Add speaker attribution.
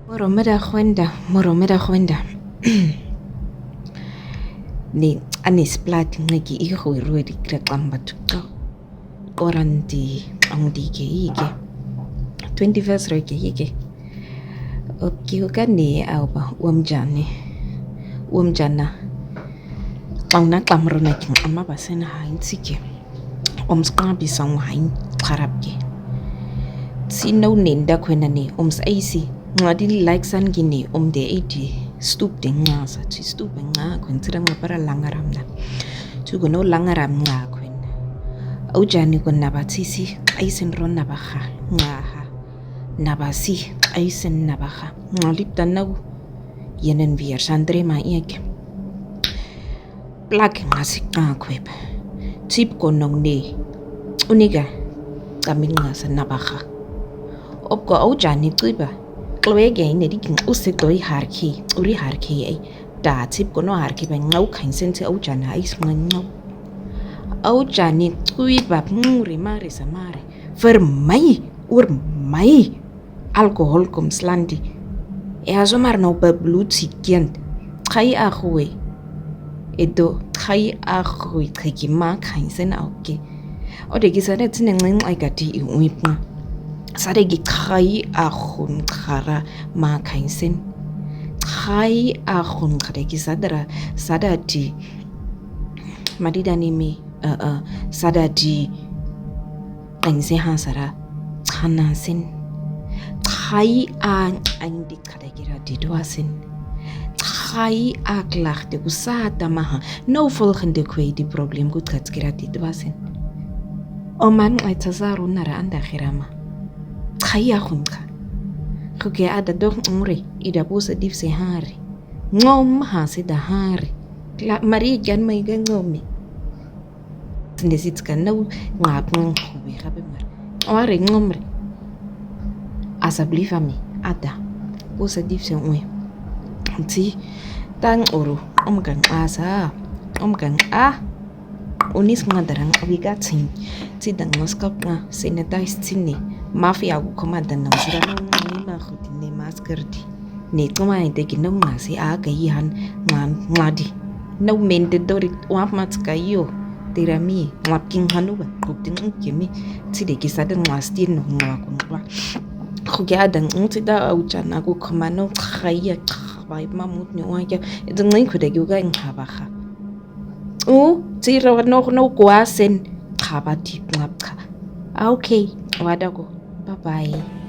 Speaker 1: Moro me da kwenda. Ni anisplati ngeki ihuirwe di krekamba tukka. Oranti angdike ike. 21st reke ike. Okiyukani auba uamjana. Qauna qamrona king amabasena haintsike. Omsqabi sang hain qarabke. Sino nenda kwenani aisi. Ngadi like san gini de 80 stoop de ngasa to stoop nga kwentira ngapara langaramna to go no langaram nga kwen ujani ko nabatisi aisen ron nabaha ngaha nabasi aisen nabaha ngalip tanaw yenen vier sandre ma iek plak ngasi kweb tip ko nong ne uniga kami ngasa nabaha opko ujani qiba Klwege ne di king usetoi harki uri harki ai da tip kono harki ba ngau khain sense au jana is ngau au jani kui ba muri mari samare ver mai alcohol kom slandi e azo mar no ba bluti kent khai a khwe edo khai a khwe khiki ma khain sen auke o de gisane tsine ngeng ai gati I uipna Sade gi khai a khun khara ma khainsen khai a khun khare gi sadati madidani me sadati kanse hasara khanasen khai a andi khare gi rati doasen khai a klachte kusata maha no volgende kwei die probleem goed gaat girati doasen oman aitsazaru nara anda khirama Khaya khunka khuke ada dog umre ida bosa difse hari ngom ha se da hari la mari gan mai ga ngomi nesit kan no ngap khobe khabe mar ore ngomre asabli fami ada bosa difse umwe ti tang oro omgang unis ngadarang abigatsin ti dang moskop nga sanitize tini mafia ku komanda na sura ni ma khuti ne maskerdi ne kuma ite ki no ngasi aga ihan ngadi no mente dori wa matska yo tirami ngapking hanuba kuting kimi tside ki sadan ngasti no ngakwa khuya dan ngtida auchana ku komano khaya bai mamut ne wa ya idngai khude gi ga nghabaha tsira no kwasen khabati ngapka okay wadago Bye-bye.